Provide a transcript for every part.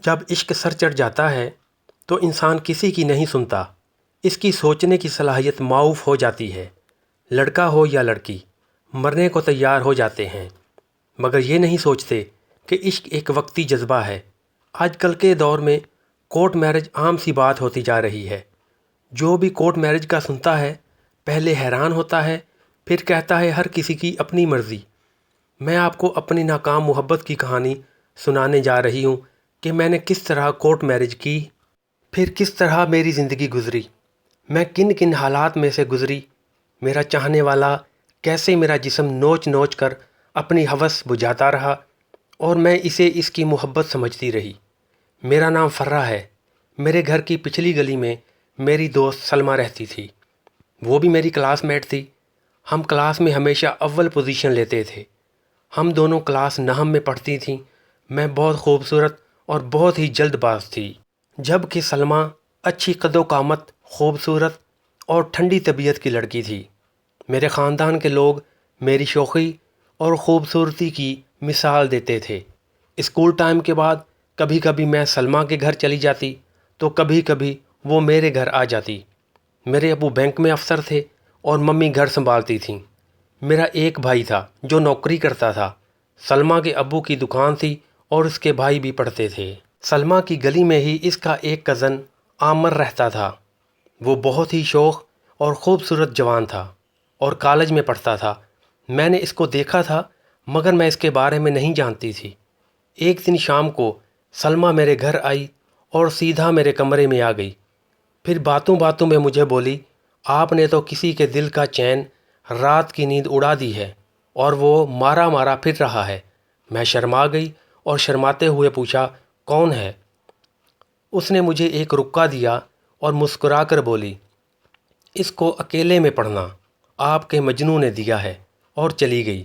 جب عشق سر چڑھ جاتا ہے تو انسان کسی کی نہیں سنتا، اس کی سوچنے کی صلاحیت معاف ہو جاتی ہے۔ لڑکا ہو یا لڑکی مرنے کو تیار ہو جاتے ہیں، مگر یہ نہیں سوچتے کہ عشق ایک وقتی جذبہ ہے۔ آج کل کے دور میں کورٹ میرج عام سی بات ہوتی جا رہی ہے۔ جو بھی کورٹ میرج کا سنتا ہے پہلے حیران ہوتا ہے، پھر کہتا ہے ہر کسی کی اپنی مرضی۔ میں آپ کو اپنی ناکام محبت کی کہانی سنانے جا رہی ہوں کہ میں نے کس طرح کورٹ میرج کی، پھر کس طرح میری زندگی گزری، میں کن کن حالات میں سے گزری، میرا چاہنے والا کیسے میرا جسم نوچ نوچ کر اپنی ہوس بجھاتا رہا اور میں اسے اس کی محبت سمجھتی رہی۔ میرا نام فرا ہے۔ میرے گھر کی پچھلی گلی میں میری دوست سلمیٰ رہتی تھی۔ وہ بھی میری کلاس میٹ تھی۔ ہم کلاس میں ہمیشہ اول پوزیشن لیتے تھے۔ ہم دونوں کلاس نہم میں پڑھتی تھیں۔ میں بہت خوبصورت اور بہت ہی جلد باز تھی، جب کہ سلمیٰ اچھی قد و قامت، خوبصورت اور ٹھنڈی طبیعت کی لڑکی تھی۔ میرے خاندان کے لوگ میری شوخی اور خوبصورتی کی مثال دیتے تھے۔ اسکول ٹائم کے بعد کبھی کبھی میں سلمیٰ کے گھر چلی جاتی تو کبھی کبھی وہ میرے گھر آ جاتی۔ میرے ابو بینک میں افسر تھے اور ممی گھر سنبھالتی تھیں۔ میرا ایک بھائی تھا جو نوکری کرتا تھا۔ سلمیٰ کے ابو کی دکان تھی اور اس کے بھائی بھی پڑھتے تھے۔ سلمیٰ کی گلی میں ہی اس کا ایک کزن عامر رہتا تھا۔ وہ بہت ہی شوخ اور خوبصورت جوان تھا اور کالج میں پڑھتا تھا۔ میں نے اس کو دیکھا تھا مگر میں اس کے بارے میں نہیں جانتی تھی۔ ایک دن شام کو سلمیٰ میرے گھر آئی اور سیدھا میرے کمرے میں آ گئی۔ پھر باتوں باتوں میں مجھے بولی، آپ نے تو کسی کے دل کا چین، رات کی نیند اڑا دی ہے اور وہ مارا مارا پھر رہا ہے۔ میں شرما گئی اور شرماتے ہوئے پوچھا، کون ہے؟ اس نے مجھے ایک رکا دیا اور مسکرا کر بولی، اس کو اکیلے میں پڑھنا، آپ کے مجنوں نے دیا ہے، اور چلی گئی۔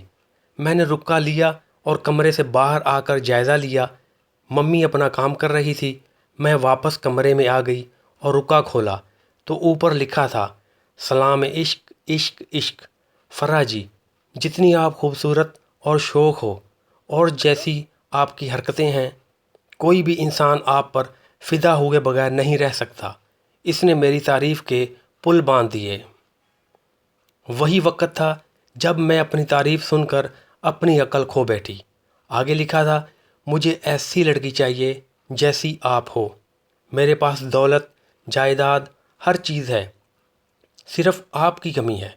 میں نے رکا لیا اور کمرے سے باہر آ کر جائزہ لیا۔ ممی اپنا کام کر رہی تھی۔ میں واپس کمرے میں آ گئی اور رکا کھولا تو اوپر لکھا تھا، سلام عشق عشق عشق فرا جی، جتنی آپ خوبصورت اور شوخ ہو اور جیسی آپ کی حرکتیں ہیں، کوئی بھی انسان آپ پر فدا ہوئے بغیر نہیں رہ سکتا۔ اس نے میری تعریف کے پل باندھ دیے۔ وہی وقت تھا جب میں اپنی تعریف سن کر اپنی عقل کھو بیٹھی۔ آگے لکھا تھا، مجھے ایسی لڑکی چاہیے جیسی آپ ہو۔ میرے پاس دولت، جائیداد، ہر چیز ہے، صرف آپ کی کمی ہے۔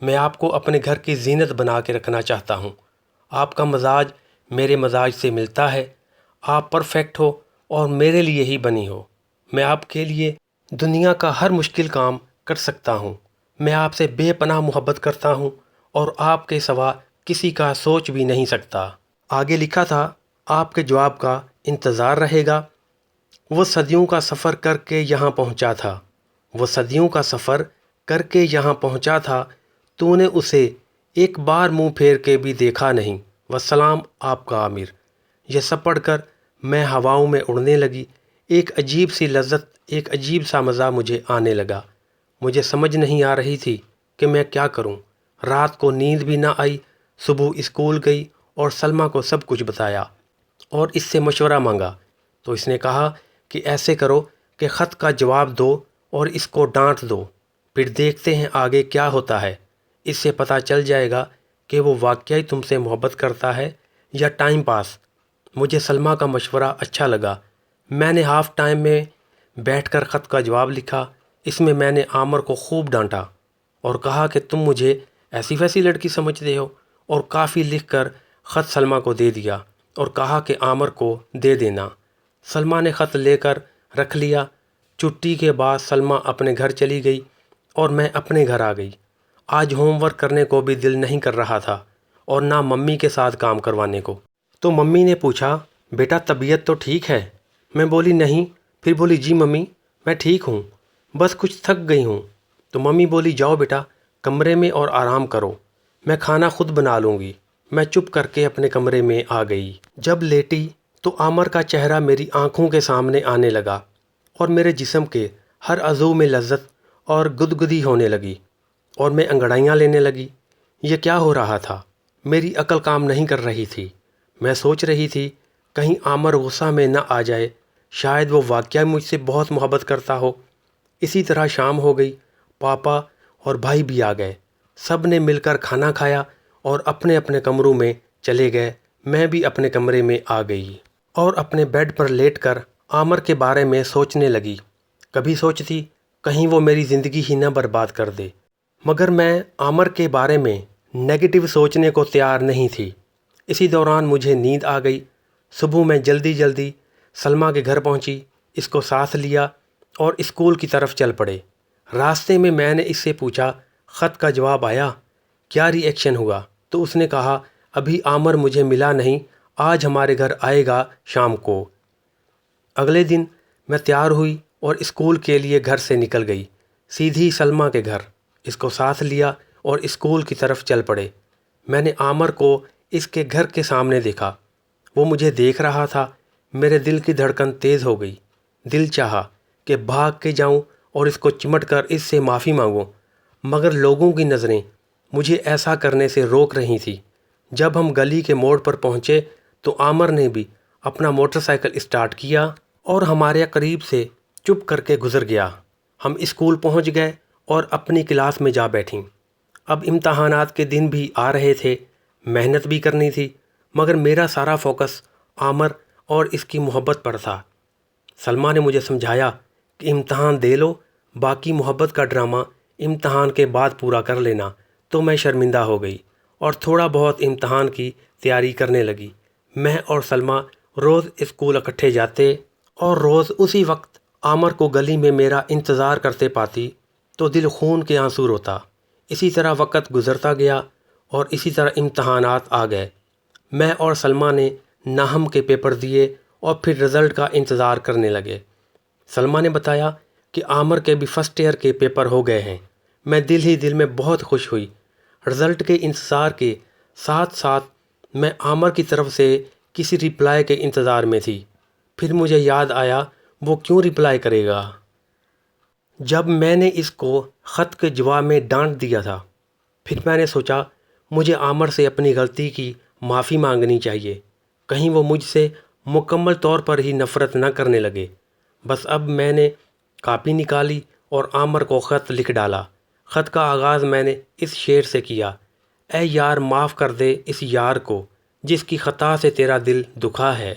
میں آپ کو اپنے گھر کی زینت بنا کے رکھنا چاہتا ہوں۔ آپ کا مزاج میرے مزاج سے ملتا ہے۔ آپ پرفیکٹ ہو اور میرے لیے ہی بنی ہو۔ میں آپ کے لیے دنیا کا ہر مشکل کام کر سکتا ہوں۔ میں آپ سے بے پناہ محبت کرتا ہوں اور آپ کے سوا کسی کا سوچ بھی نہیں سکتا۔ آگے لکھا تھا، آپ کے جواب کا انتظار رہے گا۔ وہ صدیوں کا سفر کر کے یہاں پہنچا تھا۔ وہ صدیوں کا سفر کر کے یہاں پہنچا تھا، تو نے اسے ایک بار منہ پھیر کے بھی دیکھا نہیں۔ والسلام آپ کا عامر۔ یہ سب پڑھ کر میں ہواؤں میں اڑنے لگی۔ ایک عجیب سی لذت، ایک عجیب سا مزہ مجھے آنے لگا۔ مجھے سمجھ نہیں آ رہی تھی کہ میں کیا کروں۔ رات کو نیند بھی نہ آئی۔ صبح اسکول گئی اور سلمیٰ کو سب کچھ بتایا اور اس سے مشورہ مانگا، تو اس نے کہا کہ ایسے کرو کہ خط کا جواب دو اور اس کو ڈانٹ دو، پھر دیکھتے ہیں آگے کیا ہوتا ہے۔ اس سے پتہ چل جائے گا کہ وہ واقعی تم سے محبت کرتا ہے یا ٹائم پاس۔ مجھے سلمیٰ کا مشورہ اچھا لگا۔ میں نے ہاف ٹائم میں بیٹھ کر خط کا جواب لکھا۔ اس میں میں نے عامر کو خوب ڈانٹا اور کہا کہ تم مجھے ایسی ویسی لڑکی سمجھتے ہو، اور کافی لکھ کر خط سلمیٰ کو دے دیا اور کہا کہ عامر کو دے دینا۔ سلمیٰ نے خط لے کر رکھ لیا۔ چھٹی کے بعد سلمیٰ اپنے گھر چلی گئی اور میں اپنے گھر آ گئی۔ آج ہوم ورک کرنے کو بھی دل نہیں کر رہا تھا اور نہ ممی کے ساتھ کام کروانے کو۔ تو ممی نے پوچھا، بیٹا طبیعت تو ٹھیک ہے؟ میں بولی نہیں۔ پھر بولی، جی ممی میں ٹھیک ہوں، بس کچھ تھک گئی ہوں۔ تو ممی بولی، جاؤ بیٹا کمرے میں اور آرام کرو، میں کھانا خود بنا لوں گی۔ میں چپ کر کے اپنے کمرے میں آ گئی۔ جب لیٹی تو عامر کا چہرہ میری آنکھوں کے سامنے آنے لگا اور میرے جسم کے ہر عضو میں لذت اور گدگدی ہونے لگی اور میں انگڑائیاں لینے لگی۔ یہ کیا ہو رہا تھا؟ میری عقل کام نہیں کر رہی تھی۔ میں سوچ رہی تھی کہیں عامر غصہ میں نہ آ جائے، شاید وہ واقعہ مجھ سے بہت محبت کرتا ہو۔ اسی طرح شام ہو گئی، پاپا اور بھائی بھی آ گئے، سب نے مل کر کھانا کھایا اور اپنے اپنے کمروں میں چلے گئے۔ میں بھی اپنے کمرے میں آ گئی اور اپنے بیڈ پر لیٹ کر عامر کے بارے میں سوچنے لگی۔ کبھی سوچتی کہیں وہ میری زندگی ہی نہ برباد کر دے، مگر میں عامر کے بارے میں نیگیٹو سوچنے کو تیار نہیں تھی۔ اسی دوران مجھے نیند آ گئی۔ صبح میں جلدی سلمیٰ کے گھر پہنچی، اس کو ساتھ لیا اور اسکول کی طرف چل پڑے۔ راستے میں میں نے اس سے پوچھا، خط کا جواب آیا؟ کیا ری ایکشن ہوا؟ تو اس نے کہا، ابھی عامر مجھے ملا نہیں، آج ہمارے گھر آئے گا شام کو۔ اگلے دن میں تیار ہوئی اور اسکول کے لیے گھر سے نکل گئی، سیدھی سلمیٰ کے گھر۔ اس کو ساتھ لیا اور اسکول کی طرف چل پڑے۔ میں نے عامر کو اس کے گھر کے سامنے دیکھا، وہ مجھے دیکھ رہا تھا۔ میرے دل کی دھڑکن تیز ہو گئی، دل چاہا کہ بھاگ کے جاؤں اور اس کو چمٹ کر اس سے معافی مانگوں، مگر لوگوں کی نظریں مجھے ایسا کرنے سے روک رہی تھی۔ جب ہم گلی کے موڑ پر پہنچے تو عامر نے بھی اپنا موٹر سائیکل اسٹارٹ کیا اور ہمارے قریب سے چپ کر کے گزر گیا۔ ہم اسکول پہنچ گئے اور اپنی کلاس میں جا بیٹھیں۔ اب امتحانات کے دن بھی آ رہے تھے، محنت بھی کرنی تھی، مگر میرا سارا فوکس عامر اور اس کی محبت پر تھا۔ سلمیٰ نے مجھے سمجھایا کہ امتحان دے لو، باقی محبت کا ڈرامہ امتحان کے بعد پورا کر لینا۔ تو میں شرمندہ ہو گئی اور تھوڑا بہت امتحان کی تیاری کرنے لگی۔ میں اور سلمیٰ روز اسکول اکٹھے جاتے اور روز اسی وقت عامر کو گلی میں میرا انتظار کرتے پاتی تو دل خون کے آنسو روتا۔ اسی طرح وقت گزرتا گیا اور اسی طرح امتحانات آ گئے۔ میں اور سلمیٰ نے ناہم کے پیپر دیے اور پھر رزلٹ کا انتظار کرنے لگے۔ سلمیٰ نے بتایا کہ عامر کے بھی فرسٹ ایئر کے پیپر ہو گئے ہیں۔ میں دل ہی دل میں بہت خوش ہوئی۔ رزلٹ کے انتظار کے ساتھ ساتھ میں عامر کی طرف سے کسی رپلائی کے انتظار میں تھی۔ پھر مجھے یاد آیا وہ کیوں رپلائی کرے گا، جب میں نے اس کو خط کے جواب میں ڈانٹ دیا تھا۔ پھر میں نے سوچا مجھے عامر سے اپنی غلطی کی معافی مانگنی چاہیے، کہیں وہ مجھ سے مکمل طور پر ہی نفرت نہ کرنے لگے۔ بس اب میں نے کاپی نکالی اور عامر کو خط لکھ ڈالا۔ خط کا آغاز میں نے اس شعر سے کیا، اے یار معاف کر دے اس یار کو، جس کی خطا سے تیرا دل دکھا ہے۔